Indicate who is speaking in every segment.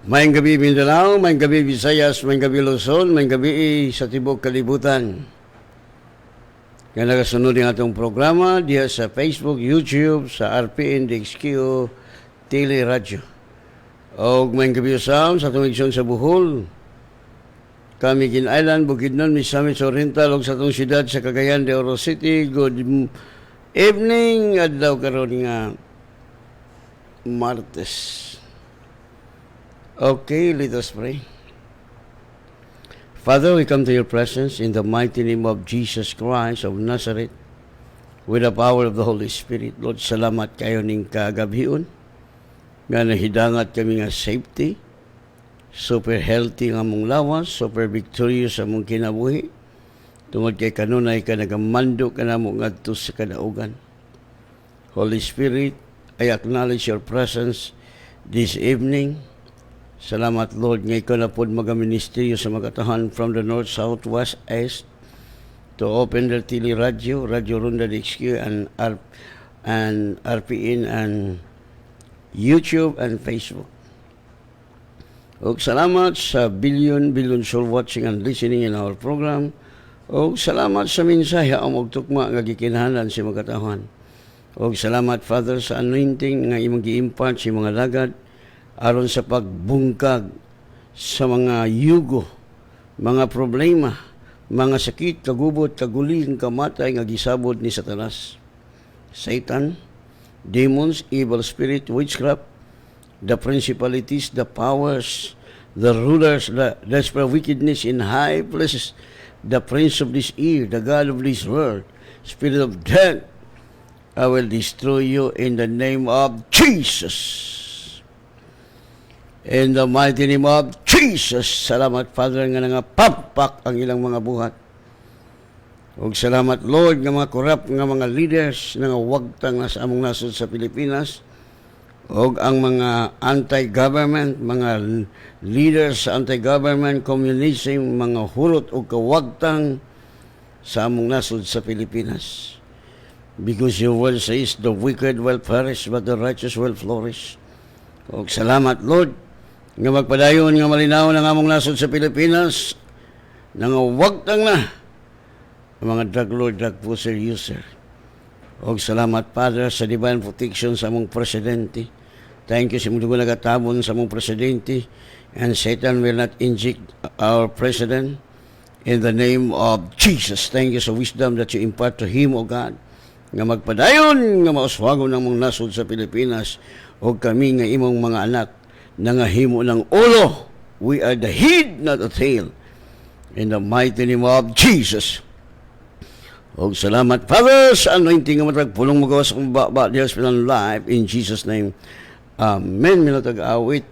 Speaker 1: Mayang gabi Mindanao, mayang gabi Visayas, mayang gabi Luzon, mayang gabi sa tibok kalibutan. Nga nagasunod ng atong programa diya sa Facebook, YouTube, sa RPN, DXQ, Tele Radio. O mayang gabi sa atong iksyon sa Bohol, Camiguin Island, Bukidnon, Misamis Oriental, o sa atong siyudad sa Cagayan de Oro City. Good evening, adlaw karon nga Martes. Okay, let us pray. Father, we come to your presence in the mighty name of Jesus Christ of Nazareth with the power of the Holy Spirit. Lord, salamat kayo ning kagabion nga nahidangat kami nga safety, super healthy nga mong lawas, super victorious sa mong kinabuhi. Tungod kay kanunay ka nagamando ka na mo ngadto sa kadaugan. Holy Spirit, I acknowledge your presence this evening. Salamat, Lord, nga ikaw na po mag-ministryo sa magatahan from the north, south, west, east to open the Tele Radio, Radio Ronda DXQ, and RPN, and YouTube, and Facebook. O salamat sa billion soul watching and listening in our program. O salamat sa mensahe ang magtukma nga gikinahanglan sa magatahan. O salamat, Father, sa anointing nga imong gi-impart sa mga lagad aron sa pagbungkag sa mga yugo, mga problema, mga sakit, kagubot, kaguling, kamatay nga gisabod ni Satanas, Satan, demons, evil spirit, witchcraft, the principalities, the powers, the rulers, the spirit of wickedness in high places, the prince of this air, the god of this world, spirit of death, I will destroy you in the name of Jesus. In the mighty name of Jesus, salamat, Father, nga nangapapak ang ilang mga buhat. Ug salamat, Lord, nga mga corrupt nga mga leaders nga wagtang nasa among nasod sa Pilipinas, ug ang mga anti-government, mga leaders sa anti-government communism, mga hulot ug kawagtang sa among nasod sa Pilipinas. Because your word says, the wicked will perish, but the righteous will flourish. Ug salamat, Lord, nga magpadayon nga malinaw ng among nasod sa Pilipinas na nga wagtang na ang mga drug lord, drug pusher, user. O salamat, Father, sa divine protection sa among presidente. Thank you sa mga dugo nagatabon sa among presidente, and Satan will not inject our president in the name of Jesus. Thank you sa wisdom that you impart to him, O God, nga magpadayon nga mauswagon ng among nasod sa Pilipinas o kami nga imong mga anak nangahimo ng ulo. We are the head, not the tail. In the mighty name of Jesus. O salamat, Father, sa anointing nga matrag pulong magawas kong baba diya sa Pilang Live. In Jesus' name, Amen. Minatag awit.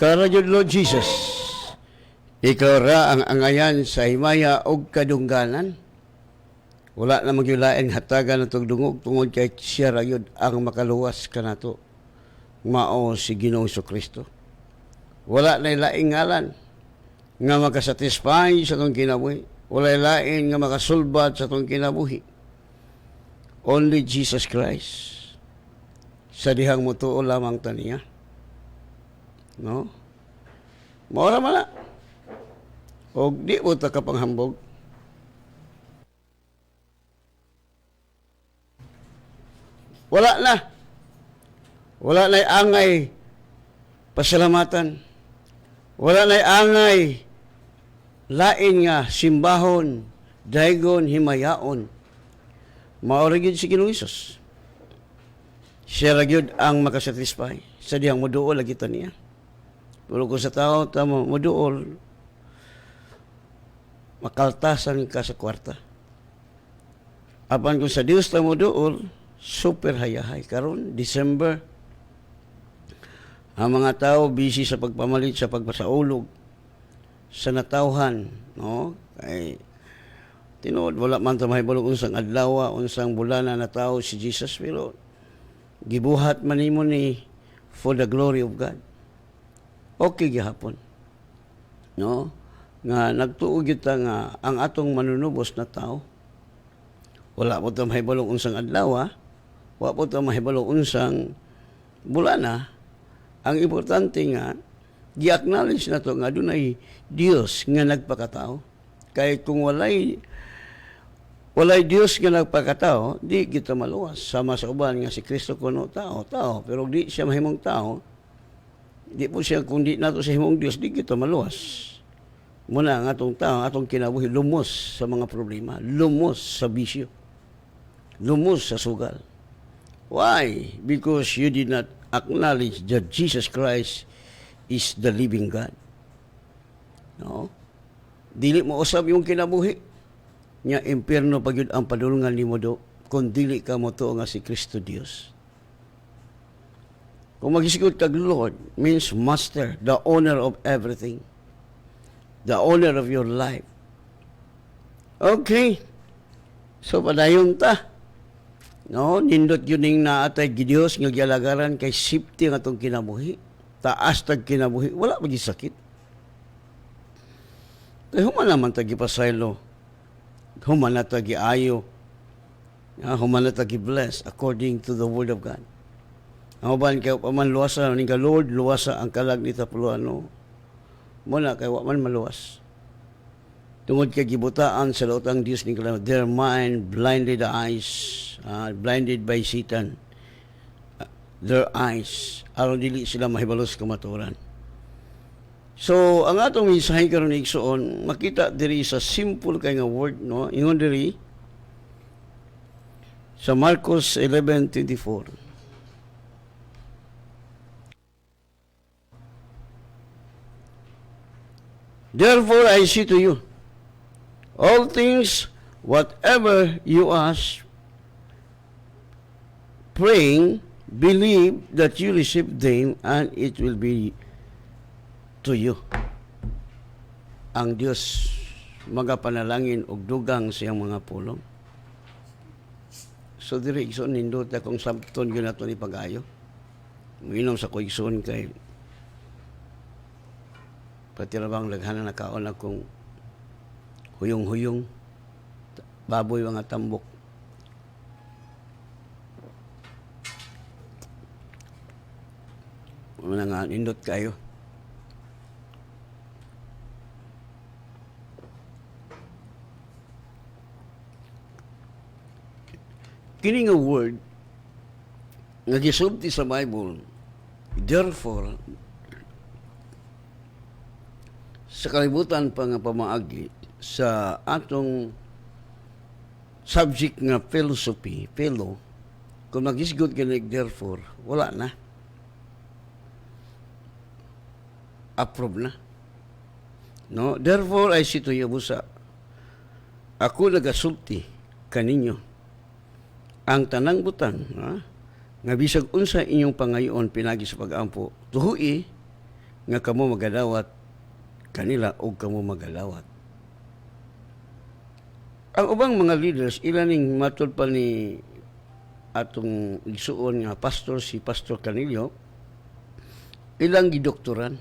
Speaker 1: Kara jud Lord Jesus, ikaw ra ang angayan sa himaya og kadungganan. Wala na magyulaing hatagan natong dungog tungod kay siya ra yun ang makaluwas kanato. Mao si Ginoong Kristo. Wala na laing ngalan nga makasatisfy sa itong kinabuhi. Wala lain nga makasulbad sa itong kinabuhi. Only Jesus Christ. Sa dihang mutuo lamang taniya. No? Maura man na. O di mo ta kapanghambog. Wala na. Wala na angay pasalamatan. Wala na angay lain nga simbahon, daygon, himayaon. Maura gyud si Ginoong Hesus. Siya ra gyud ang makasatisfy sa dihang moduol lagi ta niya. Pero kung sa tao tamo moduol, makaltasan ka sa kwarta. Apan kung sa Dios ta moduol, super hayahay. Karon December, ang mga tao busy sa pagpamalit sa pagpasaulog sa natawhan, no? Kay tinuod wala man ta mahibalo unsang adlaw, unsang bulana na tao si Jesus, pero gibuhat man nimo ni for the glory of God. Okay gihapon. No? Nga nagtuo kita nga ang atong manunubos na tao wala po ta mahibalo unsang adlaw, wala po ta mahibalo unsang bulana. Ang importante nga gi-acknowledge na to nga dunay Dios nga nagpakatao. Kay kung walay Diyos nga nagpakatao, di kita maluwas. Sama sa uban nga si Kristo kuno tao. Pero di siya mahimong tao, di po siya, kung di nato sa himong Diyos, di kita maluwas. Muna ang atong tao, atong kinabuhi, lumos sa mga problema, lumos sa bisyo, lumos sa sugal. Why? Because you did not acknowledge that Jesus Christ is the living God. No? Dili mo usab yung kinabuhi. Nya impierno pagyud ang padulungan nimo do kung dili ka mo tuo nga si Kristo Dios. Kung magsigot kag Lord means master, the owner of everything, the owner of your life. Okay. So padayon ta. No, nindot yun ning naatay Dios nga gialagaran kay safety nga atong kinabuhi. Taas tag kinabuhi, wala pa sakit. Kay human naman tag gipasaylo. Human na tagi ayo. Human na tagi bless according to the word of God. Ang uban kay paman luwasa ning ka Lord, luwasa ang kalag ni tapuluano. Muna kay wa man maluwas. Tungod kay gibutaan sa lautang Dios ning kalam, their mind blinded the eyes, blinded by Satan. Their eyes aron dili sila mahibalos kamaturan. So, ang atong mensahe karon ni igsoon, makita diri sa simple kay nga word, no? Ingon diri sa Marcos 11:24. Therefore I say to you, all things whatever you ask, praying, believe that you receive them and it will be to you. Ang Dios magapanalangin og dugang siyang mga pulong. So diri igsoon nindot akong sabton gyud nato ni pag-ayo. Minom sa ko igsoon kay pati ra bang laghanan na kaon akong huyong-huyong baboy mga tambok. Wala nga nindot kayo. Kini nga word nga gisulti sa Bible, therefore, sa kalibutan pa nga pamaagi sa atong subject nga philosophy, kung magisgot kinig therefore, wala na. Approve na. No? Therefore, I say to you, busa, ako nagasulti kaninyo ang tanang butang, nga bisag unsa inyong pangayoon pinagi sa pag-ampo, tuhui nga kamo magadawat kanila o kamo magadawat. Ang ubang mga leaders, ilaning matod pa ni atong igsuon nga pastor, si Pastor Canillo, ilang gidoktoran,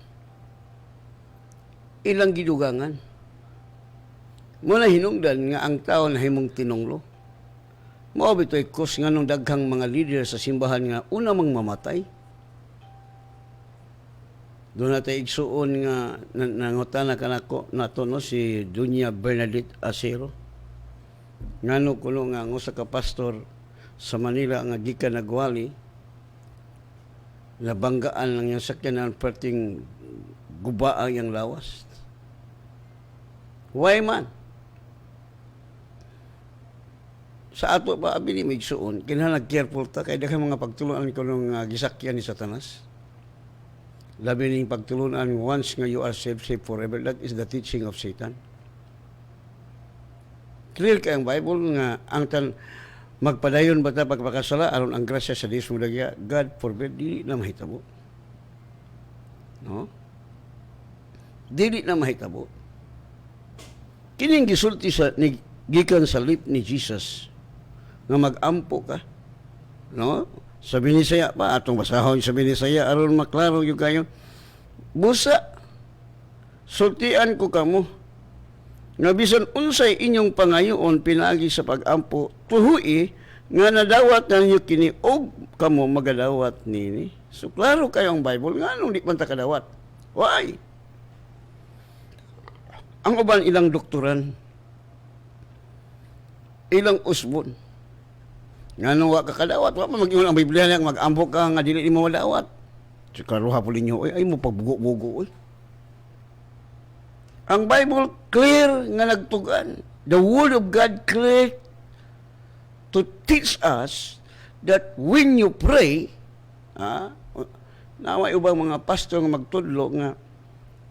Speaker 1: ilang gidugangan. Muna hinungdan nga ang tao na himong tinunglo. Mao bitoy kos nga nung daghang mga leader sa simbahan nga una mang mamatay. Doon natin igsuon nga nangutana ka nato no, si Dunya Bernadette Acero. Ngano kuno nga ang usa ka pastor sa Manila nga gikan nagwali, nabanggaan lang yung sakyanan perting gubaa yung lawas. Why man? Sa ato pa abini may igsuon, kinahanglan careful ta kay daghang mga pagtuluan kuno nga gisakyan ni Satanas. Labi ning pagtuluan once nga you are saved forever. That is the teaching of Satan. Clear kay ang Bible nga ang magpadayon ba ta pagpakasala aron ang grasya sa Dios mulagya, God forbid, dili na mahitabo. No? Dili na mahitabo. Kining gisulti sa gikan sa lip ni Jesus nga magampo ka. No? Sa Binisaya pa atong basahon sa Binisaya aron maklaro yung kayo. Busa sultian ko kamo nga bisan unsay inyong pangayoon pinagi sa pagampo, tuhui nga nadawat na ninyo kini og kamo magadawat nini. So klaro kayo ang Bible nga nung di man ta kadawat. Why? Ang uban ilang doktoran, ilang usbon. Nga nung wa ka kadawat, wa man mag-ingon ang Biblia nga mag-ampo ka nga dili mo madawat. So karuha po ninyo, ay mo pagbugo-bugo, Ang Bible clear nga nagtugan. The Word of God clear to teach us that when you pray, naway ubang mga pastor nga magtudlo nga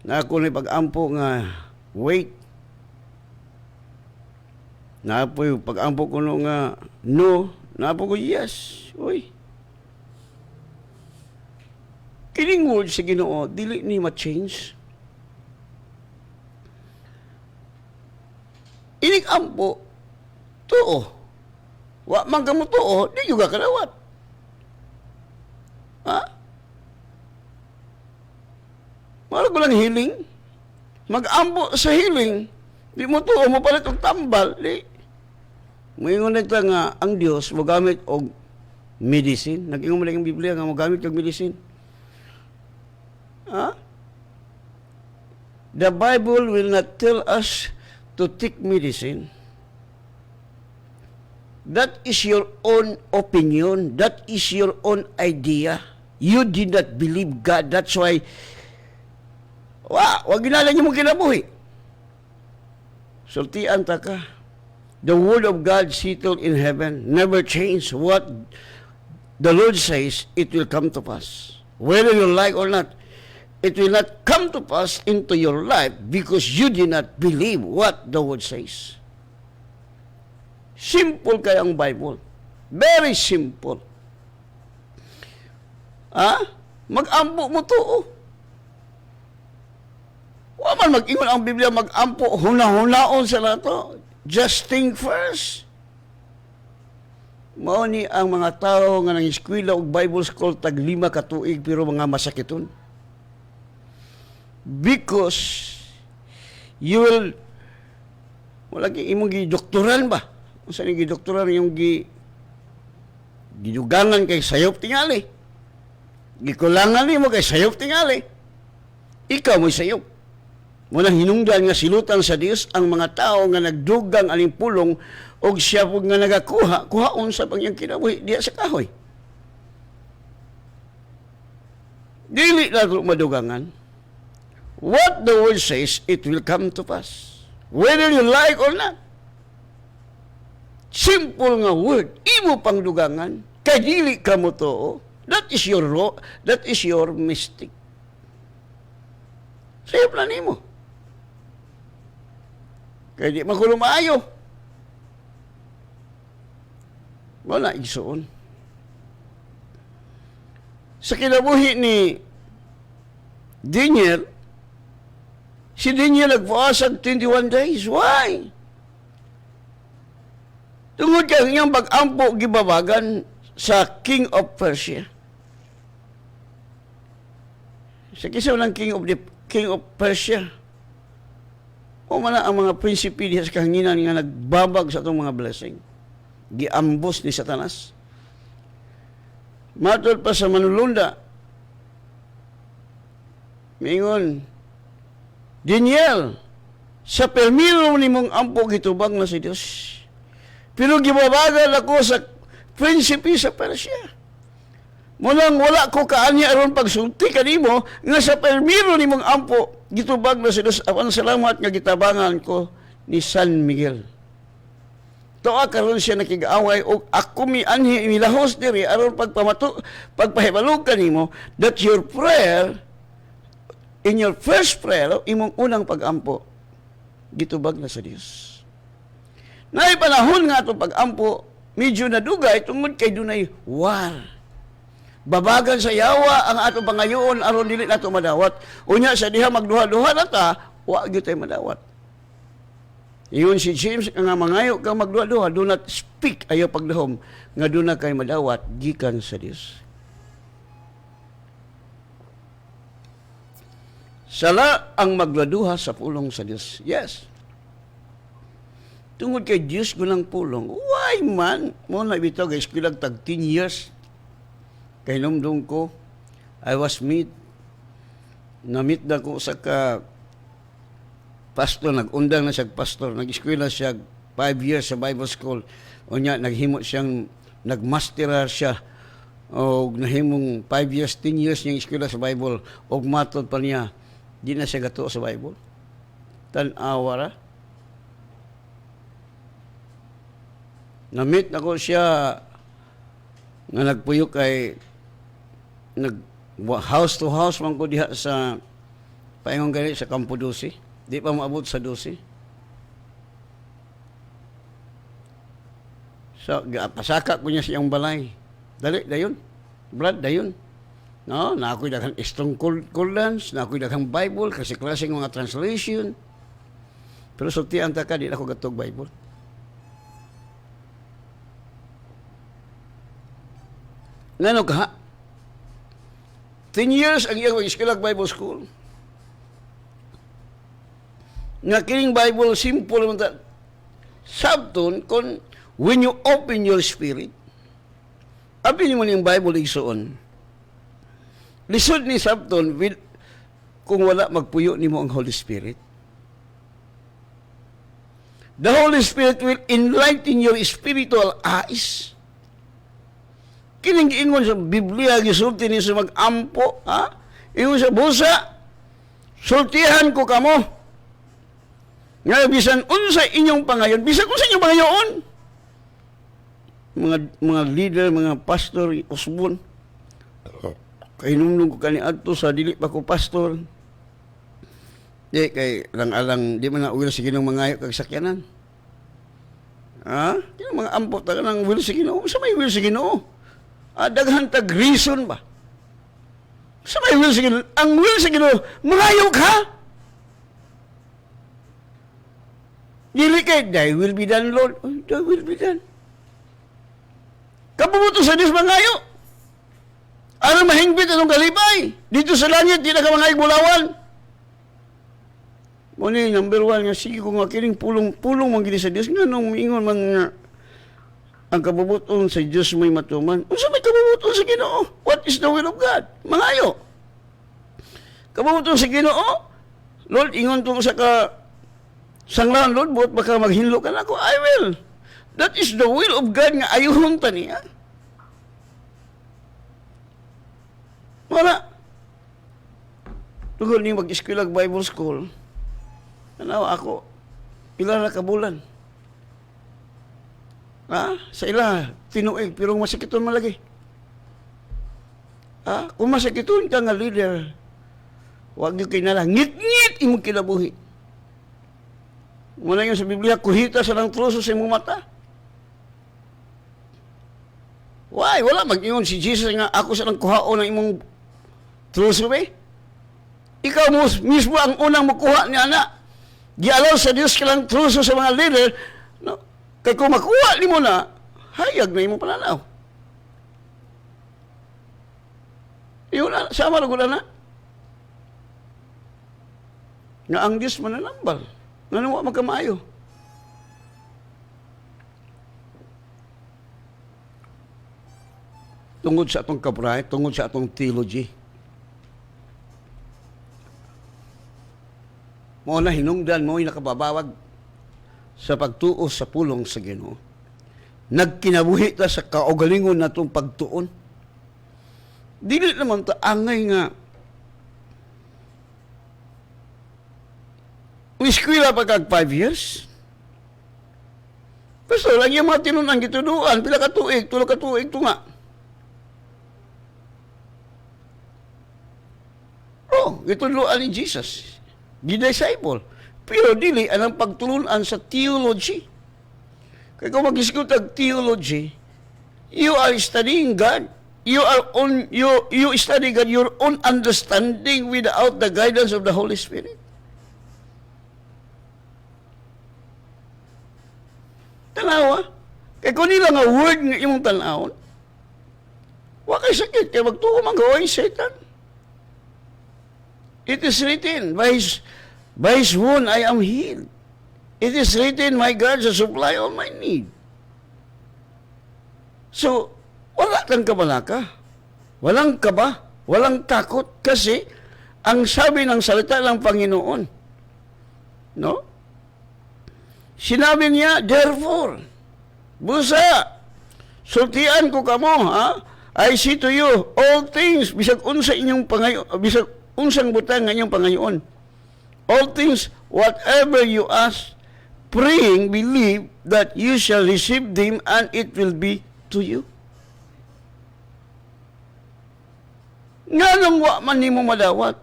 Speaker 1: na ako ni pag-ampo nga wait. Na po yung pag-ampo ko no nga no, na po ko yes. Uy. Kining word sa Ginoo dili ni ma-change. Inig ampo, tuo. Wa man ka mo tuo, di juga kadawat. Ha? Wala ko lang healing. Mag-ampo sa healing. Di mo tuo, mo palit og tambal. Di. Moingon nagta nga, ang Dios mo gamit og medicine. Nag-ingon mo lang ang Biblia nga mo gamit og medicine. Ha? The Bible will not tell us to take medicine. That is your own opinion. That is your own idea. You did not believe God. That's why wag ginalan niyo mo kinabuhi. Sultian ta ka. The word of God settled in heaven never change. What the Lord says, it will come to pass. Whether you like or not, it will not come to pass into your life because you did not believe what the Word says. Simple kaya ang Bible. Very simple. Mag-ampo mo to. Wa man mag-ingon ang Biblia mag-ampo, huna-hunaon sa lato. Just think first. Mao ni ang mga tao nga nang eskwela og Bible school tag 5 ka tuig pero mga masakiton. Because you will wala imong gidoktoran ba? Unsa ni gidoktoran yung gidugangan kay sayop tingali. Gikulangan nimo kay sayop tingali. Ikaw mo'y sayop. Muna hinungdan nga silutan sa Dios ang mga tao nga nagdugang aning pulong og siya pug nga nagakuha, kuhaon sa pangyang kinabuhi diya sa kahoy. Dili na madugangan. What the word says, it will come to pass. Whether you like or not. Simple nga word. Imo pang dugangan. Kay dili ka mo to. That is your law. That is your mistake. Sayo plan nimo. Kay di magulo maayo. Wala igsoon. Sa kinabuhi ni Daniel, si Daniel nagpuasag 21 days. Why? Tungod kay iyang pag-ampo gibabagan sa King of Persia. Sa kisaw ng King of Persia, o man ang mga prinsipe diha sa kahanginan nga nagbabag sa itong mga blessing. Giambos ni Satanas. Matod pa sa manulunda, mingon, Daniel, sa permiro ni mong ampo gitubag na si Diyos. Pero gibabagal ako sa prinsipe sa Persia. Munang wala ko kaanya aron pagsulti kanimo nga sa permiro ni mong ampo gitubag na si Diyos. Apan salamat nga gitabangan ko ni San Miguel. Toa karon siya nakigaaway og ako mi anhi milahos diri aron pagpahibalog kanimo that your prayer in your first prayer imong unang pag-ampo gitubag na sa Dios. Naay panahon nga atong pag-ampo medyo nadugay tungod kay dunay war. Babagan sa yawa ang atong pangayoon aron dili nato madawat. Unya sa diha magduha-duha na ta, wa gyud tay madawat. Iyon si James nga mangayo ka magduha-duha, do not speak ayo pagdahom nga do na kay madawat gikan sa Dios. Sala ang magduha sa pulong sa Dios. Yes. Tungod kay Dios gulang pulong. Why man? Mo na bitaw guys, kulang tag 10 years. Kay numdum ko, I was na-meet na ko sa pastor, nag-undang na siya pastor, nag-eskwela siya 5 years sa Bible School. O niya, naghimo siyang, nagmasterar siya, o nahimong 5 years, 10 years niyang eskwela sa Bible, o matod pa niya, di na siya gato sa Bible. Tan-awa ra. Na-meet na ko siya, nga nagpuyo kay house to house man ko diha sa paingon gani sa Campo 12. Di pa maabot sa 12. So, pasaka ko niya siyang balay. Dali, dayon. Brad, dayon. No, na ako'y daghang strong concordance, na ako'y daghang Bible, kasi klaseng mga translation. Pero sultian ta ka, di ako gatog Bible. Ngano ka? 10 years ang iyang mag-eskwela Bible School. Nga kining Bible, simple naman ta. Sabton, when you open your spirit, apin mo niyang Bible igsoon. Lisod ni Sabton, kung wala magpuyo ni mo ang Holy Spirit. The Holy Spirit will enlighten your spiritual eyes. Kining giingon sa Biblia, gisulti ni sa mag-ampo, ha? Ingon sa busa, sultihan ko kamo. Nga bisan unsa inyong pangayon, bisan unsa inyong pangayon. Mga leader, mga pastor, usbon. Kay nunong ko kani adto sa dili pa ko pastor. Di kay lang-alang di man na uwil sa Ginoo mangayo kag sakyanan. Ha? Yung mga ampo taga nang uwil sa Ginoo, sa may uwil sa Ginoo. Daghan tag reason ba? Sa may will sa Ginoo, ang will sa Ginoo, mangayo ka? Dili kay, thy will be done, Lord. Thy will be done. Kapubuto sa Diyos mangayo. Ano mahingpit anong kalipay? Dito sa langit, di na ka mangayog bulawan. Muna number 1 nga, sige ko nga kining pulong man gini sa Diyos, nga nung ingon man nga, ang kabubuton sa Diyos may matuman. Unsa may kabubuton sa Ginoo? What is the will of God? Mangayo. Kabubuton sa Ginoo? Lord, ingon to sa sanglan, Lord, buot baka maghinlo ka na ako. I will. That is the will of God nga ayuhon ta niya. Wala. Tungkol niyo mag-eskwela Bible School. Ano ako? Pila na kabulan. Sa ila, tinuig, pero masakiton malagi. Kung masakiton ka nga leader, huwag yung kinala, ngit-ngit imong kinabuhi. Muna yun sa Biblia, kuhita sa lang troso sa imong mata. Why? Wala mag-ingon si Jesus nga ako sa lang kuhao ng imong troso ba? ikaw mismo ang unang makuha niya na. Gialaw sa Diyos ka lang truso sa mga leader, no? Kaya kung makuha ni mo na, hayag na imong pananaw. Yun na, sama na gula na. Nga ang Diyos mananambal. Nga nawa magkamayo. Tungod sa atong kabrahe, tungod sa atong theology. Mo na hinungdan mo'y nakababawag sa pagtuo sa pulong sa Ginoo. Nagkinabuhi ta sa kaugalingon natong pagtuon. Dili naman ta angay nga eskwela pa kag 5 years. Basta lang yung mga tinunan gituduan, pila ka tuig, tulo ka tuig to nga. Oh, gituduan ni Jesus. Di-disciple. Pero dili anang pagtulunan sa theology. Kaya kung mag-isgot ang theology, you are studying God. You study God your own understanding without the guidance of the Holy Spirit. Tanawa. Kaya kung nila nga word nga imong tanawon, wa kay sakit, kaya magtuo man gawin Satan. It is written, by his wound I am healed. It is written, my God shall supply all my need. So, wala kang kabalaka. Walang kaba. Walang takot. Kasi, ang sabi ng salita ng Panginoon, no? Sinabi niya, therefore, busa, sultian ko kamo, ha? I say to you, all things, bisag unsa inyong pangayon, bisag unsang butang nga inyong pangayon. All things, whatever you ask, praying, believe that you shall receive them and it will be to you. Nga nang wa man nimo madawat.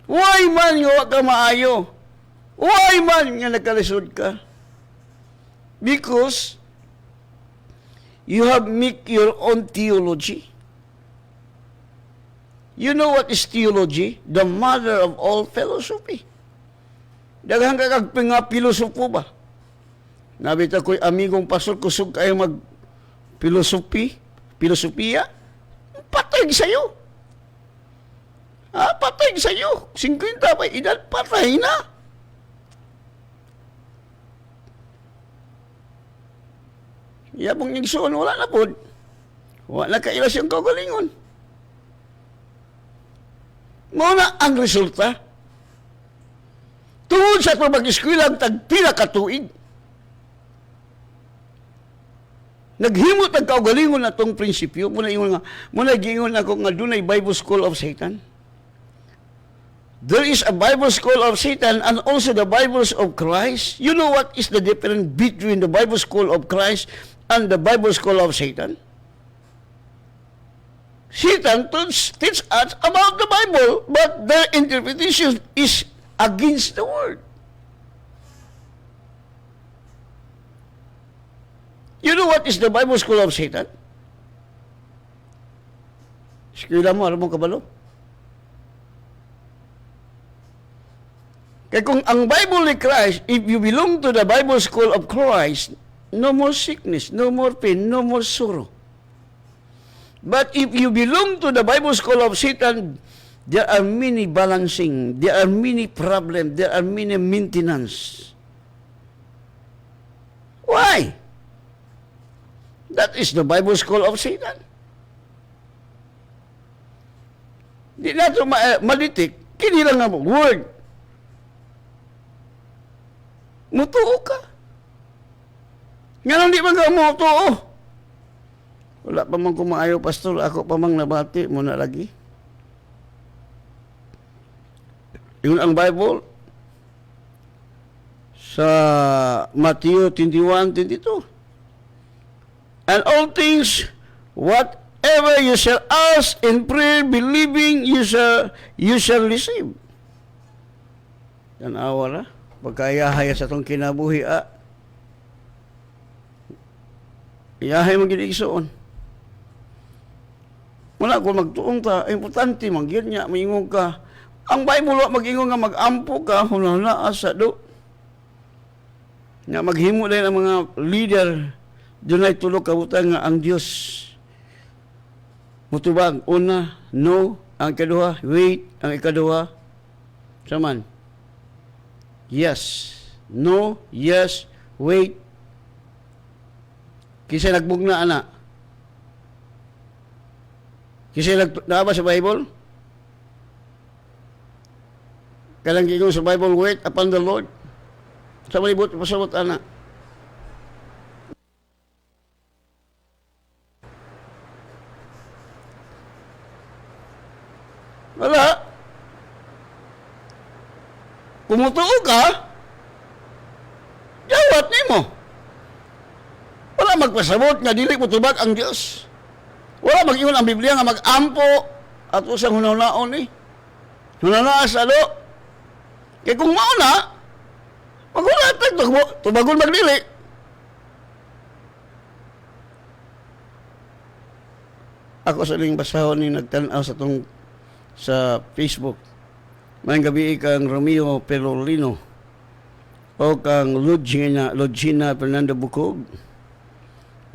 Speaker 1: Why man nga wa ka maayo? Why man nga nagkalisod ka? Because you have make your own theology. You know what is theology? The mother of all philosophy. Daghang kag nga pilosopo ba? Nabita ko'y amigong pastor kusog kayo filosofiya. Patay sa'yo. Patay sa'yo. 50 pa edad, patay na. Yapong nigsuon, wala na po. Wala kailas yung kagalingon. Muna ang resulta. Tungod sa pag-eskwela tagpila ka tuig. Naghimot ang kaugalingon na itong prinsipyo. Muna gingon ako nga dunay Bible School of Satan. There is a Bible School of Satan and also the Bibles of Christ. You know what is the difference between the Bible School of Christ and the Bible School of Satan? Satan teach us about the Bible, but their interpretation is against the Word. You know what is the Bible School of Satan? Eskwela mo, alam mo kabalo? Kaya kung ang Bible ni Christ, if you belong to the Bible School of Christ, no more sickness, no more pain, no more sorrow. But if you belong to the Bible School of Satan, there are many balancing, there are many problems, there are many maintenance. Why? That is the Bible School of Satan. Di na ito malitik, kini lang nga word. Mutuo ka. Nga lang di ba ka mutuo? Wala pa man kumaayo, pastor. Ako pa mang nabati mo na lagi. Yun ang Bible. Sa Matthew 21:22. And all things, whatever you shall ask in prayer, believing, you shall receive. Yan awara. Pagkayahaya sa itong kinabuhi, iyahay mag-iigsoon. Wala ko magtuong ta, importante manggir niya, mayingog ka, Ang Bible wa mag-ingon nga mag-ampo ka hunahuna asa do. Nga maghimo din ang mga leader dunay tulo ka butang nga ang Dios mutubag. Una, no. Ang ikaduha, wait. Ang ikaduha, saman. Yes. No, yes, wait. Kisay nagbugna ana. Kisay naaba sa Bible? Kalang gingon sa Bible, wait upon the Lord. Sa malibot, pasabot ana. Wala. Kumutuo ka, jawat nimo. Wala magpasabot nga dili mo tubag ang Dios. Wala mag-ingon ang Biblia nga mag-ampo at usang hunaw-naon ni. Hunaw-naon sa alo. Kaya kung mauna, magulatag tubagon magdili. Ako sa ling basahon ni nagtanaw sa Facebook. May gabi kang Romeo Perolino o kang Lugina Fernando Bukog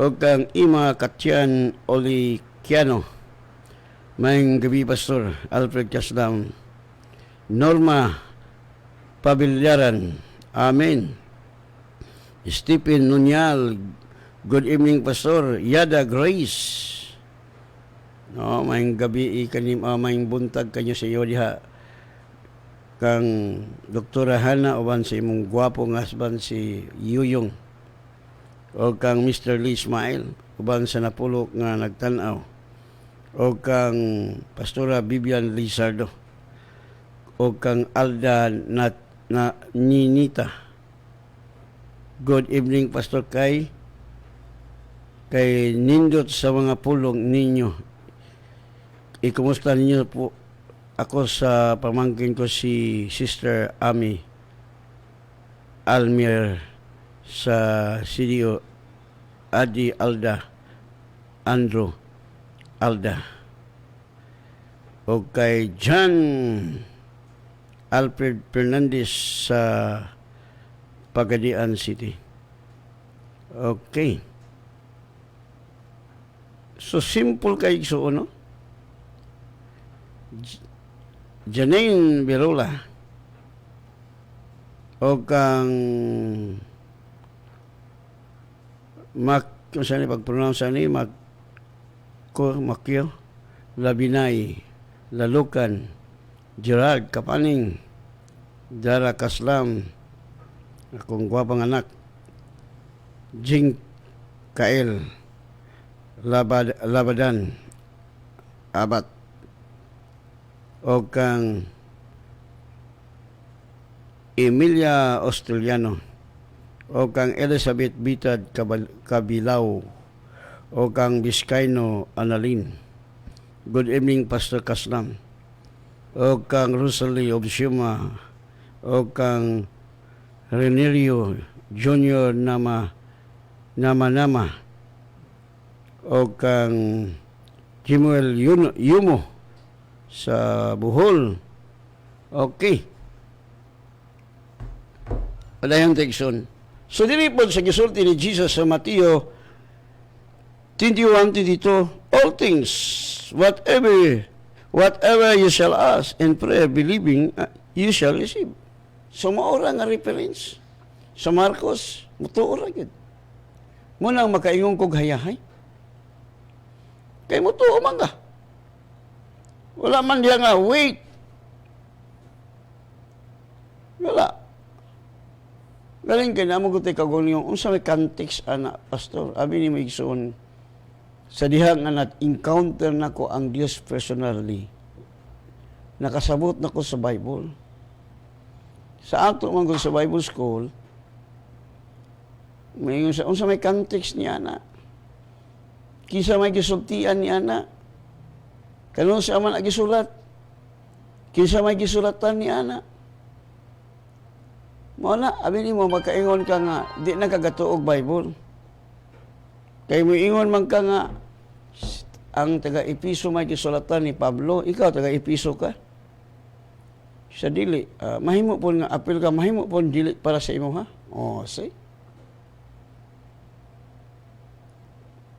Speaker 1: o kang Ima Katyan Olikiano. May gabi Pastor Alfred Kaslam, Norma Pabilyaran, Amen. Stephen Nunyal, good evening Pastor. Yada Grace. No, may gabi kanim may buntag kanyo sa iyo diha kang Doktora Hana uban sa imong gwapong husband si Yuyong o kang Mr. Lee Ismail uban sa napulo nga nagtan-aw o kang Pastora Vivian Lizardo o kang Alda na Ninita. Good evening Pastor kay nindot sa mga pulong ninyo. Ikumusta ninyo po ako sa pamangkin ko si Sister Ami Almir sa CDO Adi Alda Andrew Alda o kay John Alfred Fernandez sa Pagadian City. Okay. So simple kay so no? Janine Birula o kang kung saan pag-pronounce ni Makyo Labinay Lalukan Gerald Kapaning Dara Kaslam akong gwapang anak Jing Kael Labadan Abat o kang Emilia Australiano o kang Elizabeth Bitad Kabilao o kang Vizcaino Analin. Good evening Pastor Kaslam o kang Rosalie Obsiuma o kang Renerio Junior Nama o kang Jimuel Yumo sa Bohol. Okay. Padayang tekson. So dili po sa gisulti ni Jesus sa Mateo 21:22, all things, whatever you shall ask in prayer, believing, you shall receive. So maura nga reference. Sa Marcos, mutuora yun. Muna makaingon kog hayahay. Kay mutuo man ka. Wala man diya nga, wait. Wala. Galing kayo na mo gutay kagong yung unsa may context, anak, pastor. Abi ni Migsoon, sa diha nga encounter na ko ang Diyos personally. Nakasabot na ko sa Bible. Sa ato man ko sa Bible school, may unsa may context niya na. Kisa may gisultian niya na. Kanong siya man agisulat. Kinsa may gisulatan ni ana. Mo na, abi ni mo magkaingon ka nga di na kagatuog Bible. Kay mo ingon man ka nga ang taga Episo may gisulatan ni Pablo, ikaw taga Episo ka. Sa dili, mahimo po nga apil ka, mahimo po dili para sa imo ha. Oh, say.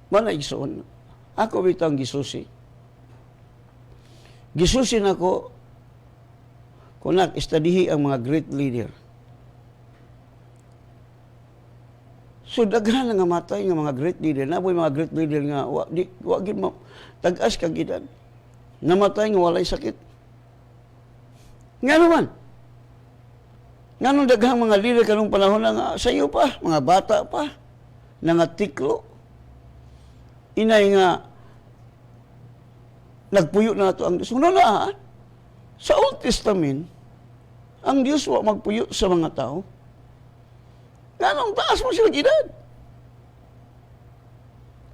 Speaker 1: Mana igsoon. Ako bitang gisusi. Gisusi nako kunak istadihi ang mga great leader. So daghan nga matay nga mga great leader, naboy mga great leader nga wa gid mo tag-as kag edad. Namatay nga walay sakit. Nga naman. Nga nung daghang mga leader kanong panahon na nga sayo pa, mga bata pa, nangatiklo. Inay nga nagpuyo na ito ang Diyos. Una sa Old Testament, ang Diyos wa magpuyo sa mga tao. Nga nung taas mo sila edad.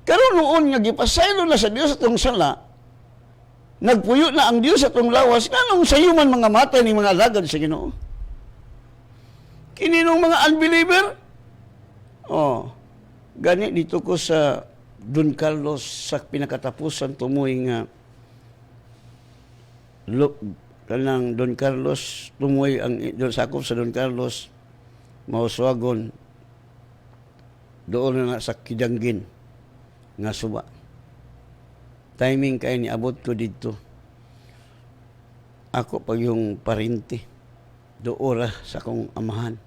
Speaker 1: Karon noon nga gipasaylo na sa Diyos atong sala, nagpuyo na ang Diyos atong lawas, nga nung sayo man mga matay ni mga alagad sa Ginoo. Kininong mga unbeliever? Oh, gani dito ko sa Don Carlos sa pinakatapusan tumoy nga kanang Don Carlos tumoy ang doon sakop sa Don Carlos mauswagon doon na sa Kidanggin nga suba. Timing kay ni abot ko dito. Ako pag yung parinti doora sa akong amahan.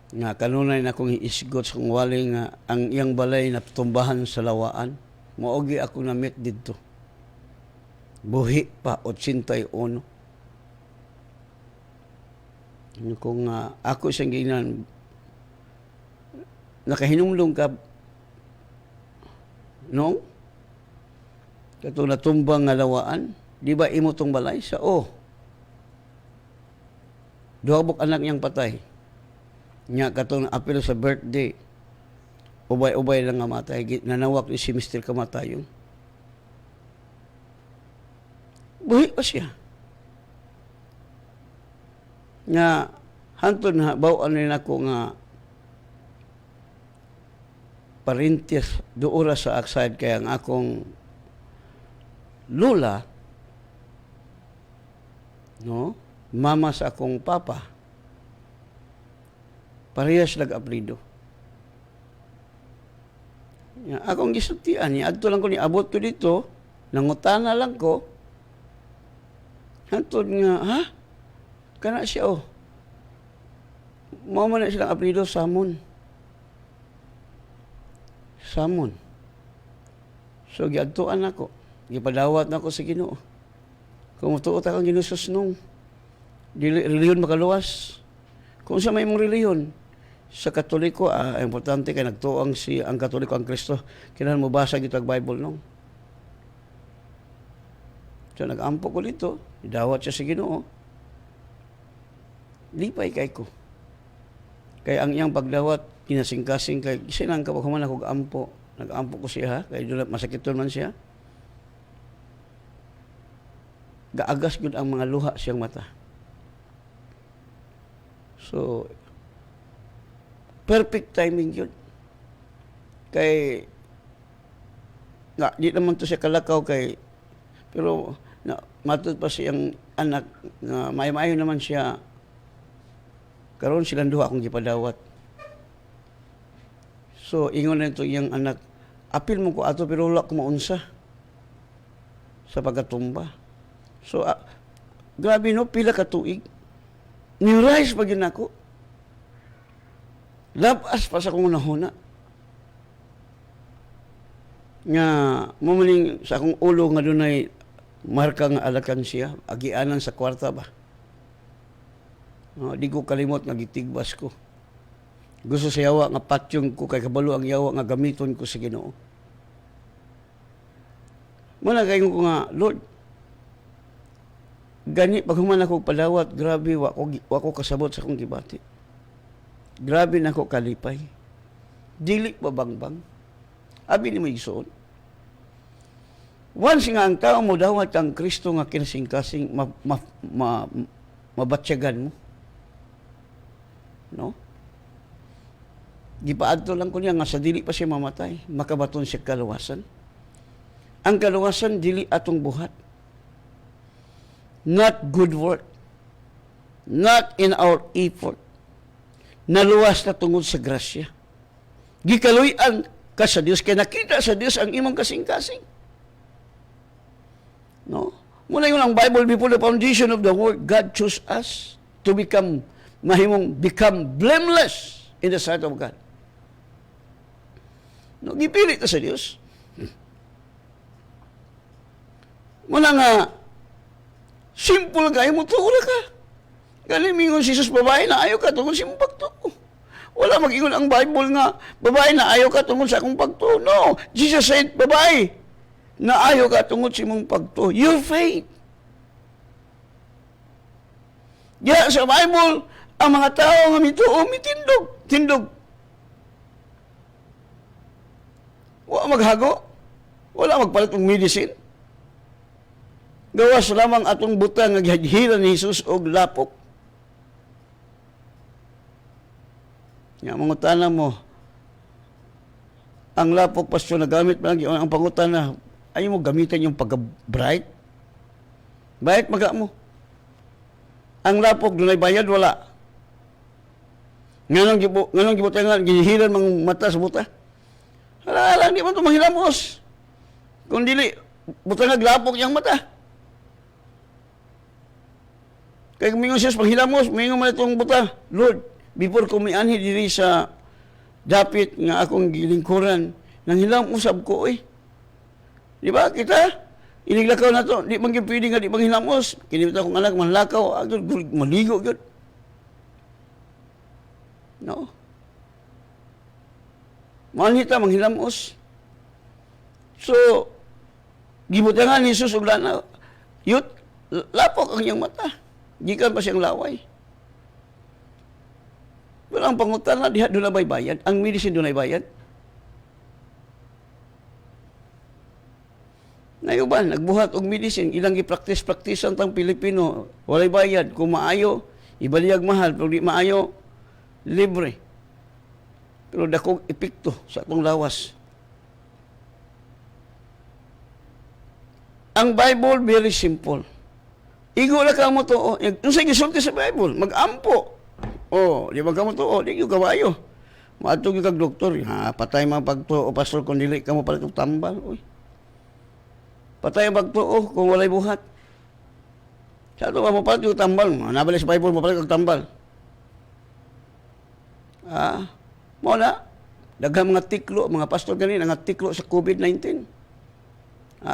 Speaker 1: Nga kanunay na akong iisgot sa kong wali nga ang iyang balay na tumbahan sa lawaan. Maogi ako na meet dito. Buhi pa, 81. Kung ako siyang ginan, nakahinumlong ka, no? Katong natumbang nga lawaan, di ba imo tong balay? Sa duhabok anak niyang patay. Nya katong apil sa birthday, ubay-ubay lang nga matay. Nanawak ni si Mr. Kamatayong. Buhi pa siya. Nga, hantod na, bawaan rin ako nga parintis doora sa akside kaya ang akong lula, no? Mama sa akong papa, parehas nag-aplido. Akong gisultian niya, adto lang ko ni abot ko dito, nangutana lang ko, hantod nga, ha? Kana siya, Mao man na silang aplido, Samon. Samon. So, giadtuan ako. Gipadawat na ako sa Ginoo. Kung matuot akong ginusos nung, reliyon makaluwas. Kung sa may mong reliyon, sa Katoliko, importante kay nagtuang ang Katoliko, ang Kristo, kailangan mo basa gito ang Bible nung. So, nag-ampo ko dito, idawat siya sa Ginoo. Lipay kay ko. Kaya ang iyang pagdawat, kinasing-kasing kay, sinang kapagkaman ako ampo. Nag-ampo ko siya, kaya doon masakiton man siya. Gaagas yun ang mga luha siyang mata. So, perfect timing yun. Kay, di naman to siya kalakaw kay, pero, matod pa siyang anak, na may-mayo naman siya, karon silang duha akong gipadawat. So, ingon na ito iyang anak, apil mo ko ato, pero wala ko maunsa sa pagkatumba. So, grabe no, pila ka tuig. Ni-rise pa yun ako. Labas pa sa kong nahuna. Nga, mamaling sa akong ulo nga doon ay marka nga alakan siya, agianan sa kwarta ba. Di ko kalimot nga gitigbas ko. Gusto sa yawa nga patyong ko, kay kabalo ang yawa nga gamiton ko sa Ginoo. Muna kayo ko nga, Lord, gani, pag human ako padawat, grabe, wako kasabot sa akong gibati. Grabe na ako kalipay. Dili pa bangbang. Abi ni may igsoon. Once nga ang tao mo dawat ang Kristo nga kinasing-kasing, mabatsyagan mo. No? Gipaadto lang ko niya nga sa dili pa siya mamatay, makabaton siya kaluwasan. Ang kaluwasan, dili atong buhat. not good work, not in our effort. Naluwas na tungod sa grasya. Gikaluyan ka sa Dios, kaya nakita sa Dios ang imong kasing-kasing. No? Muna yun ang Bible, before the foundation of the world, God chose us to become blameless in the sight of God. No, gipilit na sa Dios. Muna nga, simple kayo mo tuula ka. Galing mingon si Jesus, babae na ayaw ka tungkol sa imong pagtuo. Wala mag-ingon ang Bible nga, babae na ayaw ka tungkol sa akong pagtuo. No, Jesus said, babae na ayaw ka tungkol sa imong pagtuo. Your faith. Diya sa Bible, ang mga tao nga mituo, mitindog. Tindog. Wala maghago. Wala magpalit ng medicine. Gawas lamang atong butang nga gihadhiran ni Jesus og lapok. Nga mangutana mo, ang lapok pastor na gamit pa lang ang pangutana, ayaw mo gamitin yung pagka-bright? Bright maga mo. Ang lapok dunay bayad wala. Nganong gibutangan gihiran mang mata sa buta. Hala, di man to manghilamos. Kung dili butang lapok yang mata. Kaya mingon siya paghilamos, mingon man itong buta. Lord, before ko mianhi diri sa dapit nga akong gilingkuran, nang hilang usab ko Di ba kita? Iniglakaw na to, di man pwede nga di manghilamos. Kinimita kong anak, manlakaw, maligo, good. No? Manhita, manghilamos. So, gibutangan ni Jesus og lana, yut, lapok ang iyang mata. Gikan pa siyang laway. Walang pangutan na, diha doon na bayad. Ang medicine doon ay bayad. Nayuban, nagbuhat og medicine, ilang gi-practice-practice tang Pilipino, walay bayad. Kung maayo, ibaliyag mahal. Pero di maayo, libre. Pero dakong epekto sa atong lawas. Ang Bible, very simple. Igo na ka mo to. Yung sa gisulti sa Bible, mag-ampo. Di ba ka mo to? Di yung kawayo. Maatog yung kag-doktor. Patay mga pagtuo, pastor, kung dili ka mo pala itong tambal. Patay ang pagtuo kung walay buhat. Sa ito ka mo pala yung tambal. Nabalik sa Bible mo pala yung tambal. Muna, daghang mga tiklo, mga pastor ganin, mga tiklo sa COVID-19.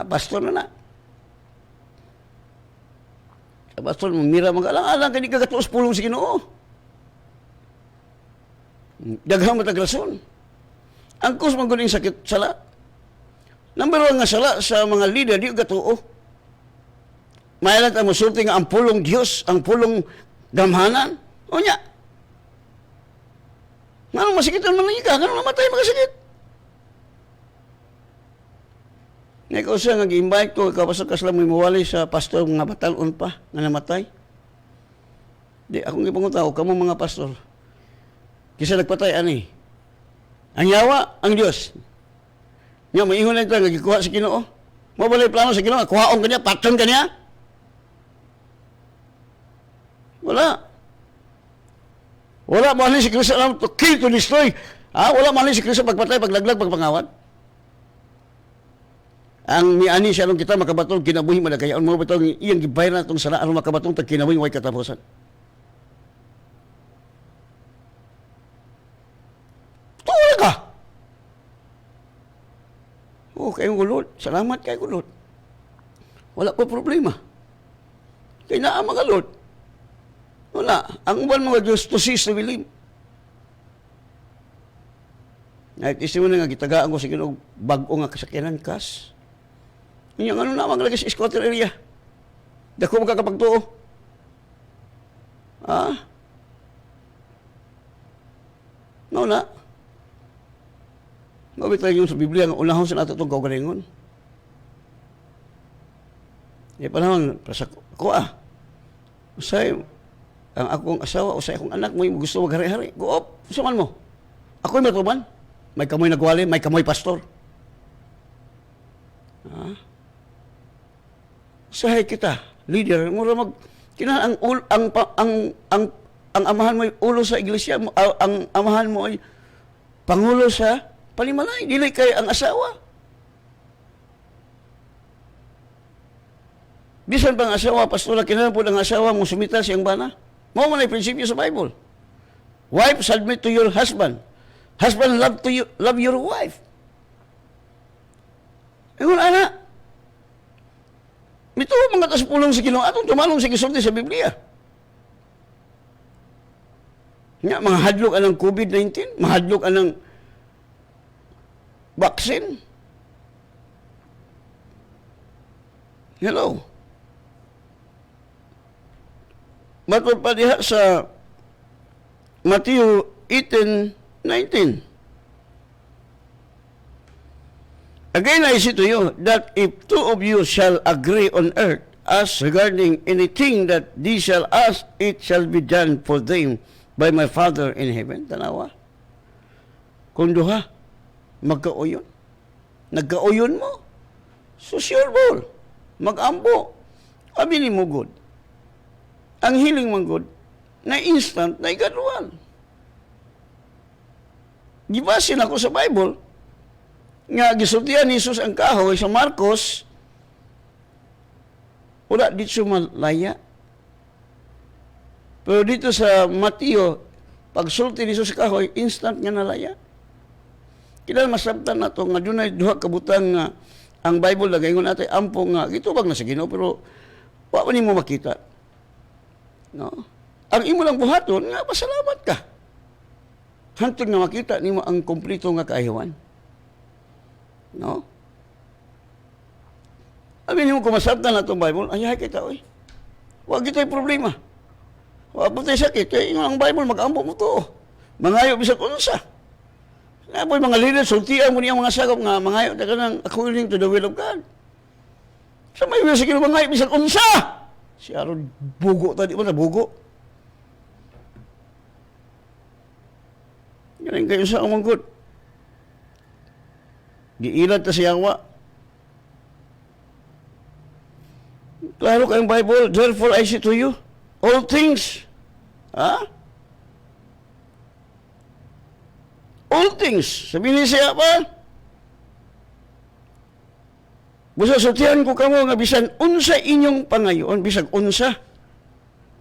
Speaker 1: Pastor na. Pastor, mira mag-alang-alang, kaya di kagatuos pulong sa Ginoo. Daghang mataglason. Ang kus mangguling sakit sala. Number 1 nga sala sa mga leader, di gatuo. Mayalat ang musulti nga ang pulong Diyos, ang pulong gamhanan. O niya. Nga masikitan man lang ika, nga namatay makasakit. Ikaw siya nga gi-invite ko, ikaw pasok ka sila mo imuwali sa pastor nga batalon pa, nga namatay. Di, akong ipangutaw, kamo mga pastor. Kisa nagpatay, ani? Ang yawa, ang Diyos. Nga, maingon lang ito, nagikuha sa Ginoo. Mabalay plano sa Ginoo, kuhaon ka niya, patron ka niya. Wala. Wala mahalin si Kristo alam to kill, to destroy. Wala mahalin si Kristo pagpatay, paglaglag, pagpangawat. Ang miani siya nung kita makabatong kinabuhi malagayaon mo batong iyang gibayran na itong sala anong makabatong tag kinabuhi way katapusan. Tuwa ka! Kayong gulod. Salamat kayo gulod. Wala ko problema. Kaya naa mga Lord. Wala. Ang uban mga Diyos to cease to believe. Nagkisi mo na nga gitagaan ko sa Ginoo bago nga kasakyanan kas. Yung ano na maglagay sa squatter area. Dako magkakapagtuo. No na. Mabit tayo yung sa Biblia nga unahon sa nato itong kaugalingon. Panahon, prasa ko Usay, ang akong asawa, usay akong anak mo yung gusto maghari-hari. Go up, usaman mo. Ako'y matuman. May kamoy nagwali, may kamoy pastor. Usahay kita. leader, mura mag kinahanglan ang amahan mo ay ulo sa iglesia, ang amahan mo ay pangulo sa palimalay, dili kay ang asawa. Bisan pang asawa, pastora, kinahanglan po ang asawa mong sumita siyang bana. Mao man ay prinsipyo sa Bible. Wife, submit to your husband. Husband, love your wife. Ingon ana. Mito mga tasupulong sa Ginoo atong tumalong sa gisulti sa Biblia. Nga mga hadlok anang COVID-19, mahadlok anang vaccine. Hello. Matod pa diha sa Matthew 18:19. Again, I say to you that if two of you shall agree on earth as regarding anything that they shall ask, it shall be done for them by my Father in heaven. Tanawa. Kung duha, magkauyon. Nagkauyon mo. So sure ball. Mag-ambo. Abili mo good. Ang hiling man good, na instant, na ikaduan. Gibasin ako sa Bible, nga gisultihan ni Jesus ang kahoy sa Marcos, wala dito malaya. Pero dito sa Mateo, pagsulti ni Jesus sa kahoy, instant nga nalaya. Kailan masabtan na ito, nga doon ay duha kabutang nga ang Bible lagay ngon natin, ampo nga, gitubag na sa Ginoo, pero wala ni mo makita. No? Ang imo lang buhaton, nga pasalamat ka. Hantod nga makita nimo ang kompleto nga kaayawan. No? Amin mo kumasabtan na itong Bible, ayahay kita, oy. Huwag ito'y problema. Huwag po tayo sakit. Kaya ang Bible, mag-ambo mo to. Mangayo bisag unsa. Nga po mga leaders, sultian mo niya mga sagop nga, mangayo na ka ng according to the will of God. Sa may will, sige mangayo bisag unsa. Si Aaron, bugo tadi ba na bugo? Galing kayo sa amangkot. Giilad ta si Yawa. Klaro kayong Bible, therefore I say to you, all things, ha? All things. Sabi ni siya pa, busa sultihan ko kamo nga bisan unsa inyong pangayon, bisag unsa.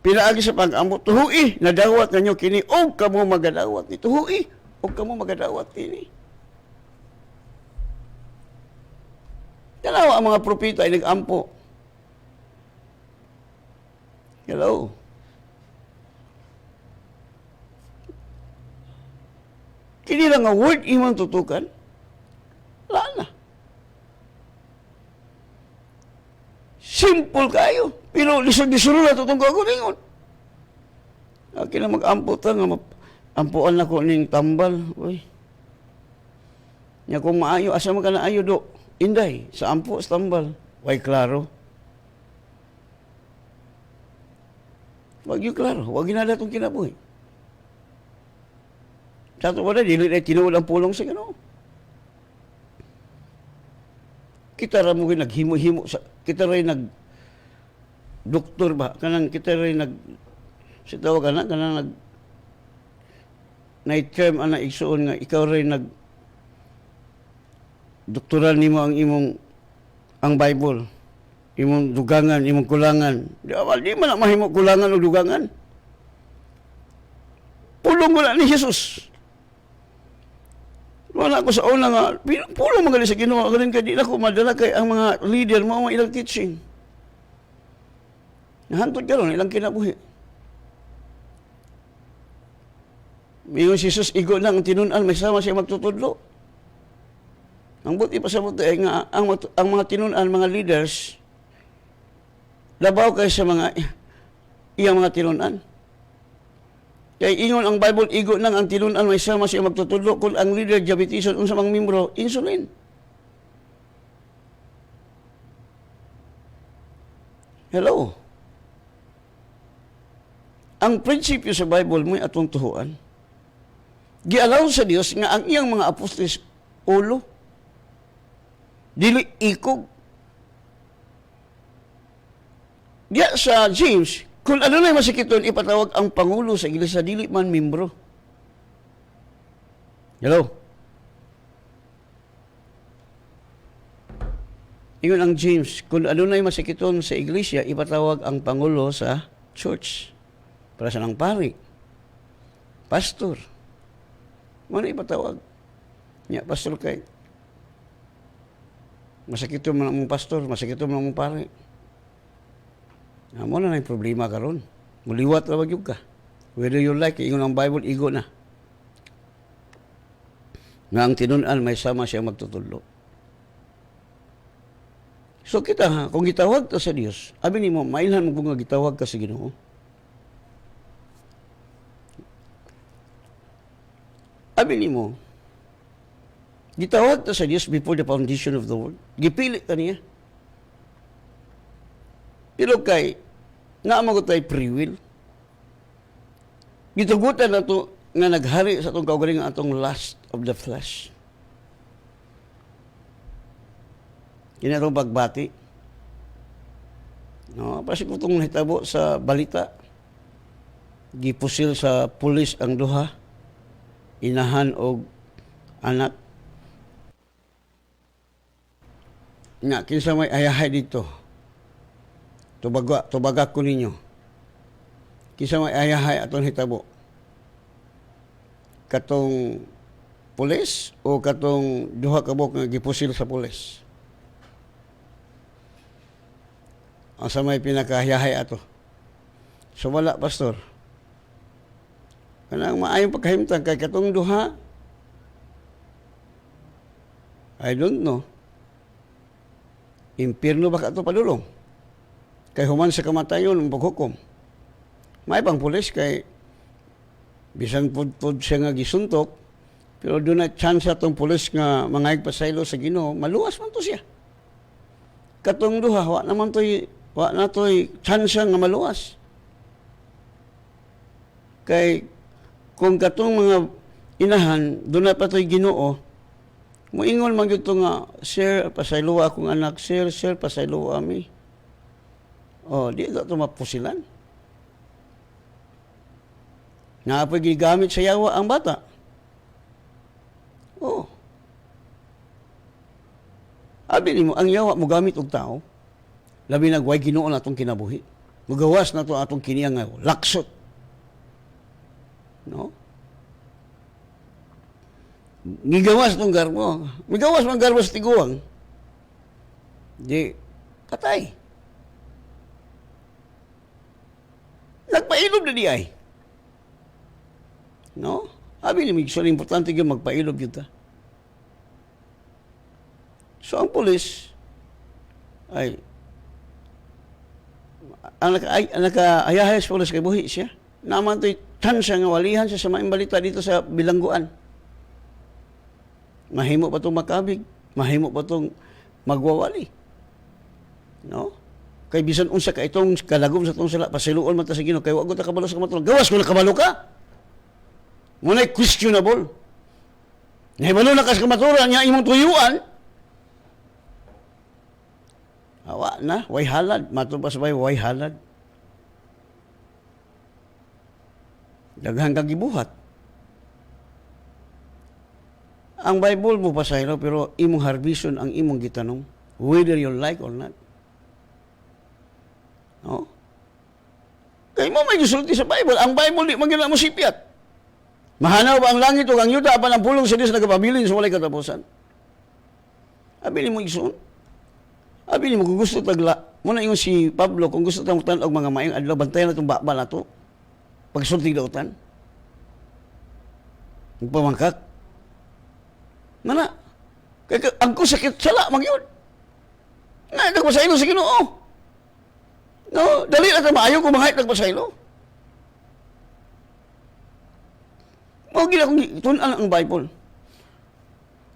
Speaker 1: Pinaagi sa pag-amot, tuhui, nadawat nanyo kini, o kamo magadawat ni, tuhui, o kamo magadawat kini. Kalawa ang mga propeta ay nag-ampo. Hello. Kini lang nga word imong tutukan, wala na. Simple kayo. Pero lisod-lisod na itong kagulingon. Akin na mag-ampo ta nga ampuan ako ning tambal. Uy. Nya kung maayo, asa man ka na ayo do? Inday, sa ampo, sa tambal. Why klaro? Wag yung klaro. Wag ginala itong kinabuhi. Sa ito ba na, dili na tinuod ang pulong sa gano'n. Kita ra mo naghimo-himo sa kita ray nag doktor ba kanang kita ray nag sitaw kana kanang nag night term ana igsuon nga ikaw ray nag doktoral nimo ang imong ang Bible, imong dugangan, imong kulangan. Di man na mahimo kulangan o dugangan. Pulong wala ni Jesus. Wala ko sa una nga, pulong magaling sa Ginoo, galing kay di na ko madala kay ang mga leader mo, ang ilang teaching. Nahantod ka ron, ilang kinabuhi. Mayroon si Jesus, igo na ang tinunan, may sama siya magtutudlo. Ang buti pa sa buti ay nga, ang mga tinunan, mga leaders, labaw kayo sa mga iyang mga tinunan. Kaya ingon ang Bible, igo nang ang tinunan, may sama siya magtutudlo, kung ang leader diabetison, unsa mang membro, insulin. Hello. Ang prinsipyo sa Bible mo'y atong tuhuan. Gialaw sa Dios nga ang iyang mga apostoles ulo, dili ikog. Diya sa James, kung ano na masikiton, ipatawag ang Pangulo sa iglesia, dili man membro. Hello? Iyon ang James, kung ano na masikiton sa iglesia, ipatawag ang Pangulo sa church. Para sa nang pari. Pastor. Ano ipatawag? Nya, pastor kay. Masakiton man ang pastor, masakiton man ang pari. Amo na yung problema karon. Muliwat ra gyud ka. Whether you like, ingon ang Bible, igo na. Nga ang tinun-an, may sama siya magtutulog. So kita ha, kung gitawag ka sa Dios, abi nimo mailhan mo kung gitawag ka sa Ginoo. Abi nimo gitawag ka sa Dios before the foundation of the world. Gipili ka niya. Pero kay naamo ko tay free will. Gitugutan na to nga naghari sa atong kaugalingon atong lust of the flesh. Kini atong pagbati. No, pasig ko itong hitabo sa balita. Gipusil sa pulis ang duha. Inahan og anak. Nga, kinsa may ayahay dito. Tubaga ko ninyo. Kinsa may ayahay atong hitabo. Katong pulis o katong duha ka buok nga gipusil sa pulis. Ang sa may pinakahayahay ato. So wala, pastor. Kanang maayong pagkahimtang kay katong duha, I don't know. Impirno ba ka ito padulong? Kay human sa kamatayon ang paghukom. May pang pulis kay bisan pud siya nga gisuntok, pero doon na chance atong pulis nga mangayag pasaylo sa Ginoo, maluwas man to siya. Katong duha, wa na to'y chance nga maluwas. Kay kung katong mga inahan, doon na pa to'y Ginoo, muingon man gyud to nga, sir, pasaylo akong anak, sir, pasaylo ami. Oh, di ito mapusilan. Nga pa gigamit sa yawa ang bata. Oh. Abi nimo ang yawa mo gamit og tao. Labi nagway Ginoo na atong kinabuhi. Mugawas na to atong kiniyang nga laksot. No? Migawas tong garbo. Migawas man garbo sa tiguang. Di patay. Nagpailob na di ay. No? Abi ni so importante gyud magpailob gyud ta. So ang pulis ay ang naka-ayahay sa pulis kay buhi siya. Naman to'y tansya nga walihan siya sa maing balita dito sa bilangguan. Mahimo pa itong makabig. Mahimo pa itong magwawali. No? Kay bisan unsa ka itong kalagom sa itong sala, pasiluon man ta sa Ginoo, kay wag ta kabalo sa kamatulog. Gawas ko na kabalo ka. Muna'y questionable. Nahibalo na ka sa kamaturan, niya imong tuyuan. Awa na, way halad. Matubas ba way halad? Daghang kagibuhat. Ang Bible mo pasayro, pero imong harbison ang imong gitanong, whether you like or not. No? Kaya mo may gisulti sa Bible. Ang Bible di magiging mo sipiat. Mahanaw ba ang langit o ang yuta pa ng pulong sa Diyos nagpabilin sa walay katapusan? Abi ni mo igsoon. Abi ni mo kung gusto tagla. Muna yung si Pablo, kung gusto tamutan og mga maayong adlaw, bantayan na itong bakba na ito. Pagsulti dautan. Magpamangkat. Mana? Kaya ang ko sakit sala, magyod. Na, nagpasaylo sa Ginoo. No, dali na ito maayo kung mahit nagpasaylo. Mawagin akong tunan ang Bible.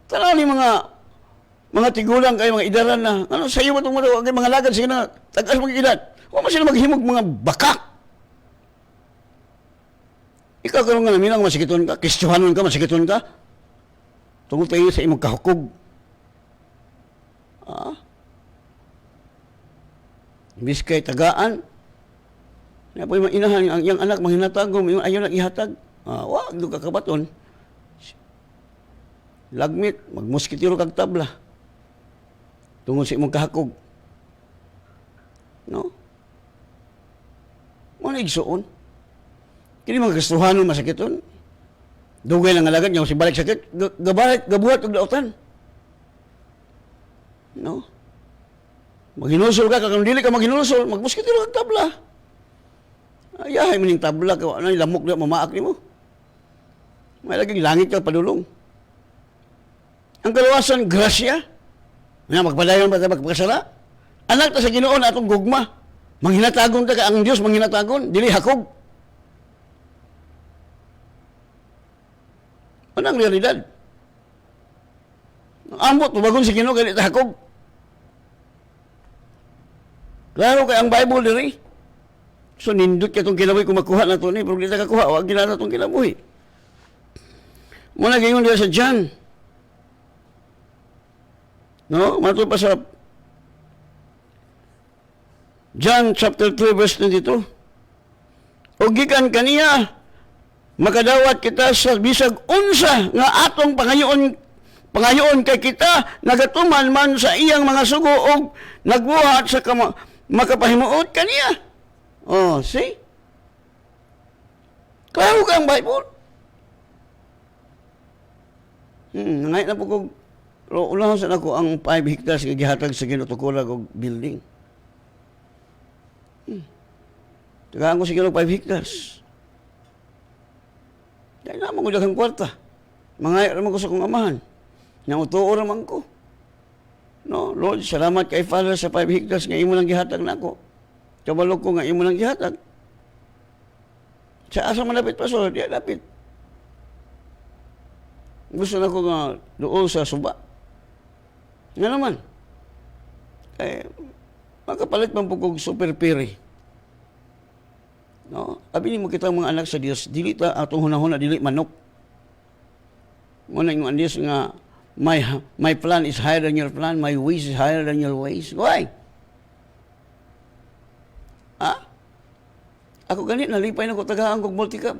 Speaker 1: Tala ni mga tigulang kayo, mga idaran na, ano sa iyo ba itong mga lagad, sige na, tagas mga edad. Huwag mo sila maghimog mga bakak. Ikaw ka nga namin ang masikiton ka, kistuhanon ka, masikiton ka. Tungkol tayo sa imong kahukog. Biskay tagaan. Na po yung inahan, ang iyang anak, manghinatag, yung ayaw na ihatag. Wag, doon kakabaton. Lagmit, magmuskitiro kag tabla. Tungod sa imong kahakog. No? Muna igsuon. Kini mga gastuhanon masakiton. Dugay lang alagad niya, si balik sakit, gabuhat og dautan. No? Maghinusol ka, kung dili ka maghinusol, magmuskitiro kag tabla. Ayahay maning tabla, ano yung lamok na mamaak ni mo. May laging langit ka padulong. Ang kalawasan, grasya. Na magpadayon ba tayo magpakasala? Anak ta sa Ginoo na atong gugma. Manghinatagon ta ka, ang Diyos manghinatagon, dili hakog. Ano ang realidad? Ambot, tubagon si Ginoo, ganit hakog. Klaro kay ang Bible diri. So, nindot ka itong kinabuhi kung makuha na ito ni, pero di na kakuha, huwag ginala itong kinabuhi. Muna gayon diya sa John. No? Matulad pa sa John chapter 3 verse 22. O gikan kaniya, makadawat kita sa bisag unsa nga atong pangayoon kay kita, nagatuman man sa iyang mga sugo o nagbuhat sa makapahimuot kaniya. Oh, see? Klaro ka ang Bible. Ngayon na po kong ulahasan ako ang 5 hectares kagihatag sa ginutukulag og building. Tagaan ko sa ginoo 5 hectares. Dahil naman ko daghang kwarta. Mangayat naman ko sa kong amahan. Nautuo naman ko. No, Lord, salamat kay Father sa 5 hectares nga imo lang gihatag na ako. Kabalog ko nga imo lang gihatag. Sa asa malapit pa so, di lapit. Gusto na ko nga doon sa suba. Nga naman. Makapalit man po kong super peri. No? Abi ni mo kita mga anak sa Dios, dili ta atong hunahuna dili manok. Muna yung ang Dios nga my plan is higher than your plan, my ways is higher than your ways. Why? Ako ganit, nalipay na ko tagaan kong multicab.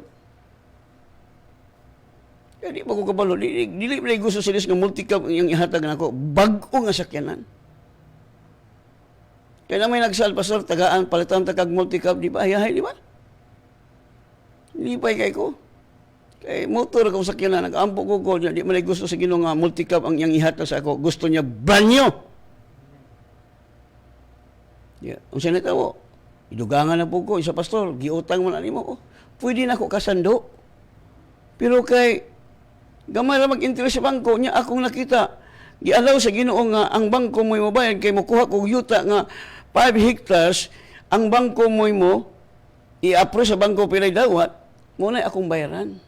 Speaker 1: Kaya di ba ko kabalo, dili ba gusto sa Diyos nga multicab yung ihatag na ako, bago nga sakyanan. Kaya na may nagsal, Pastor, tagaan, palitan takag multicab, di ba? Ayahay, di ba? Lipay kay ko. Kaya motor ako sakyanan, nag-ampo ko, di man gusto sa Ginoo nga multicab ang iyang ihatag sa ako, gusto niya brand new. Yeah. Ang sinitawo, idugangan na po ko, isa pastor, giutang mo na nimo ko. Pwede na ako kasando. Pero kay, gamay lang mag-interest sa bangko, niya akong nakita, gialaw sa Ginoo nga, ang bangko mo mabayad, kay makuha ko yuta nga 5 hectares, ang bangko mo i-approve sa bangko pilay dawat, muna akong bayaran.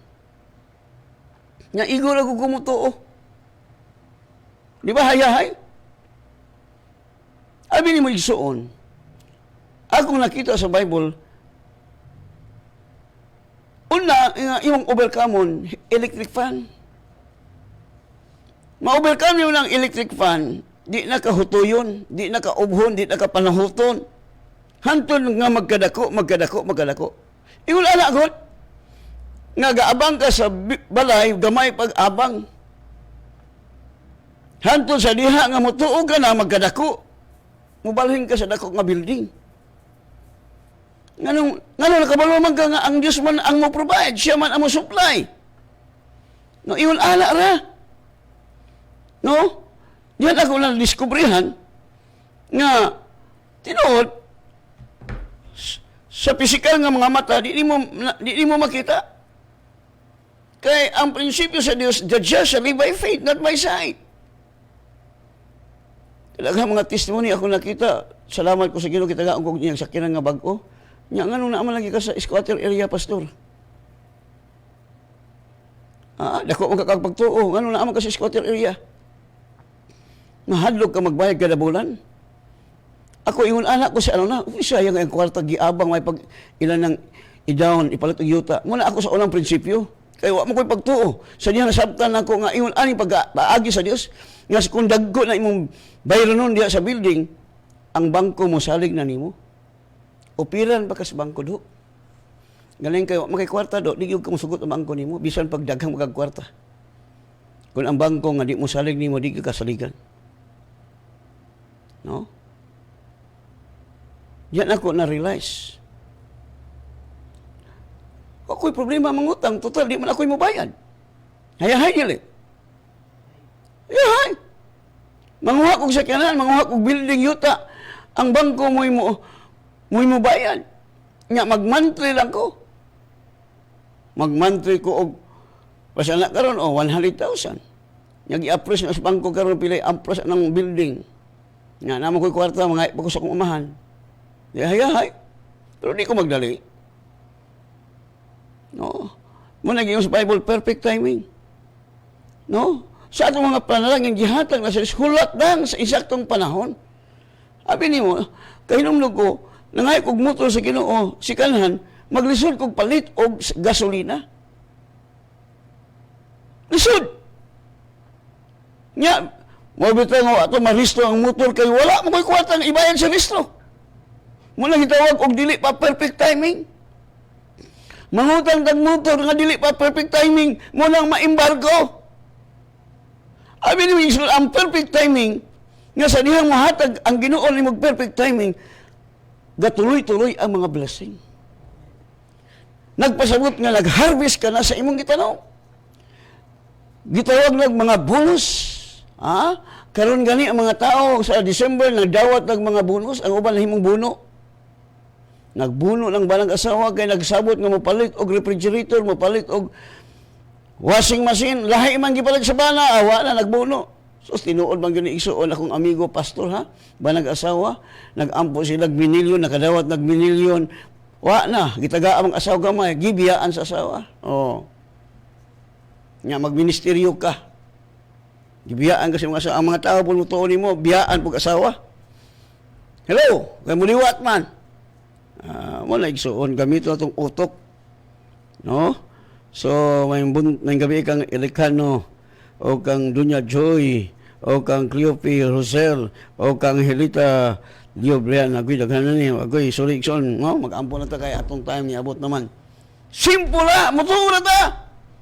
Speaker 1: Nga igor ako kumutuo. Di ba hayahay? Abi ni mo igsuon. Akong nakita sa Bible, una, yung overcome electric fan. Ma-overcome yun ng electric fan, di nakahutuyon, di nakaubhon, di nakapanahuton. Hantun nga magkadako. Ingon ala god, nga gaabang ka sa balay, gamay pag-abang. Hantun sa diha nga mutuo ka na magkadako, mubalhin ka sa dako nga building. Ngano nakabalo man ka nga ang Diyos man ang mo provide, siya man ang mo supply. No, iyon ala ra. No? Diyan ako lang diskubrihan nga tinuod sa pisikal nga mga mata di mo makita. Kay ang prinsipyo sa Dios, the just shall live by faith, not by sight. Talagang mga testimony ako nakita. Salamat ko sa Ginoo kita ang kog niyang sakyanan nga bag-o. Nya ngano na lagi ka sa squatter area, pastor? Dako man ka pagtuo, ngano na ka sa squatter area? Mahadlok ka magbayad kada bulan. Ako ingon anak ko sa ano na, sayang ang kwarta giabang may pag ilan ng i-down ipalit og yuta. Muna ako sa unang prinsipyo. Kay wa mo koy pagtuo. Sa diha nasabtan ako nga ingon ani pag-agi sa Dios nga kung dagko na imong bayron nun diha sa building, ang bangko mo salig na nimo. Opiran ba ka sa bangko do? Galing kayo, makikwarta do, di gyud ka musugot ang bangko nimo, bisan pag daghang magagkwarta. Kung ang bangko nga di mo salig nimo, di ka kasaligan. No? Yan ako na-realize. Ako'y problema mangutang, total, di man ako'y mabayad. Hayahay nila. Hayahay. Manguha kong sakyanan, manguha kong building yuta. Ang bangko mo bayad. Nga, mag-monthly lang ko. Mag-monthly ko og pasana karon o 100,000. Nga i-appraise na sa bangko karon pilay ampras ng building. Nga, naman ko'y kwarta, mga ipa ko sa kong amahan. Di hayahay. Pero di ko magdali. No? Muna yung sa Bible, perfect timing. No? Sa atong mga panalangin, gihatag na sa hulat lang sa isaktong panahon. Abi ni mo, kahinumlog ko, nangay kog motor sa Ginoo, si kanhan, maglisod kog palit og gasolina. Lisod! Nya, mabitay mo ato maristro ang motor kay wala mo ko'y kwartang ibayan sa ristro. Muna hitawag og dili pa perfect timing. Mangutang tag motor nga dili pa perfect timing, mo nang maimbargo. Abi ni ang perfect timing nga sa dihang mahatag ang Ginoo ni mag perfect timing, gatuloy-tuloy ang mga blessing. Nagpasabot nga nag-harvest ka na sa imong gitanaw. Gitawag nag mga bonus. Karon gani ang mga tao sa December nagdawat ng mga bonus, ang uban himong buno. Nagbuno lang ba ng asawa kay nagsabot nga mopalit og refrigerator, mopalit og washing machine, lahi man gipalit sa bana, awa na nagbuno. So tinuod man gyud ni igsuon akong amigo pastor ba nag-asawa, nagampo sila nagminilyon, nakadawat nagminilyon. Wa na, gitaga ang asawa gamay, gibiyaan sa asawa. Oh. Nya magministeryo ka. Gibiyaan kasi mga asawa, ang mga tao pun tuon nimo, biyaan pug asawa. Hello, kay muliwat man. Wala igsuon gamit itong utok. No? So, may gabi kang Ilicano, o kang Dunya Joy, o kang Cleope Rosel, o kang Helita Diobrian, agoy daghanan ni, agoy sorry igsuon, no? Mag-ampo na ta kay atong time ni abot naman. Simple la, mutuo na ta.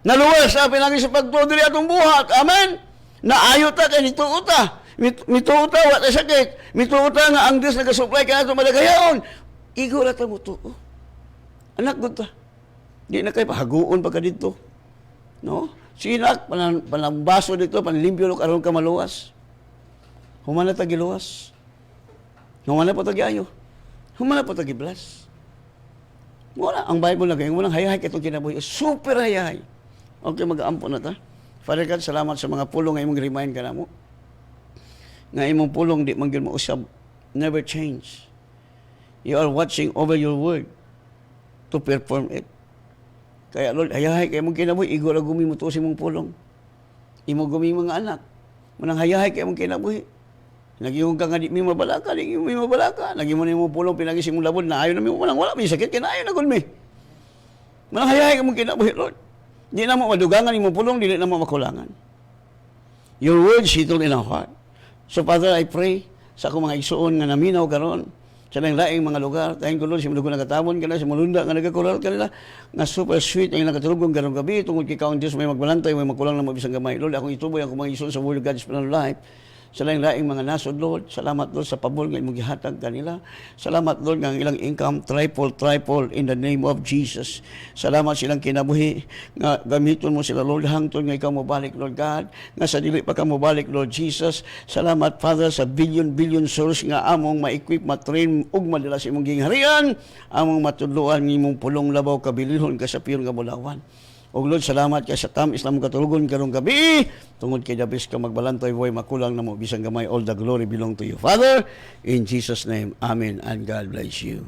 Speaker 1: Naluwas sa pinagi sa pagtuo diri atong buhat. Amen. Naayo ta kay nituo ta. Mituo ta wa ta sakit. Mituo ta nga ang Dios nagasupply kanato madagayon. Igo na ta mo to. Anak gud ta. Di na kay pahaguon pa ka dito. No? Sinak panambaso dito, panlimpyo karon ka maluwas. Humana ta giluwas. Humana pa ta giayo. Humana pa ta giblas. Wala ang Bible lagay mo nang hayahay kitong kinabuhi. Super hayahay. Okay, mag-aampo na ta. Father God, salamat sa mga pulong nga imong remind ka na mo. Nga imong pulong di man gyud mo usab. Never change. You are watching over your word to perform it. Kaya Lord, hayahay kayo mong kinabuhi, igo na gumi mo to si mong pulong. Imo gumi mga anak. Manang hayahay kayo mong kinabuhi. Nagyong ka nga di mi mabalaka, di mi mabalaka. Lagi mo na yung pulong, pinagi si mong labod na ayaw na mi manang wala, may sakit, kinayaw na gulmi. Manang hayahay kayo mong kinabuhi, Lord. Di na mo madugangan yung pulong, di na mo makulangan. Your word settled in our heart. So Father, I pray sa akong mga igsuon nga naminaw karon sa laing mga lugar. Thank you, Lord, si mga nagatamon ka na, si malunda nga nagakural ka nila, nga super sweet ang nakatulugong karong gabi, tungkol kay kaon Diyos, may magbalantay, may magkulang na mabisang gamay. Lord, akong ituboy, akong mga igsuon sa word of God's plan of life. Sa laing mga nasod, Lord. Salamat, Lord, sa pabol nga imong gihatag kanila. Salamat, Lord, nga ang ilang income triple in the name of Jesus. Salamat silang kinabuhi nga gamiton mo sila, Lord, hangtod nga ikaw mobalik, Lord God, nga sa dili pa ka mobalik, Lord Jesus. Salamat, Father, sa billion souls nga among ma-equip, ma-train ug madala sa imong gingharian, among matudloan ng imong pulong labaw kabilihon ka sa piyon nga bulawan. O Lord, salamat kay sa tamis na mong katulugon karong gabi. Tungod kay Dabis ka magbalantay, way makulang na mo, bisang gamay, all the glory belong to you. Father, in Jesus' name, Amen, and God bless you.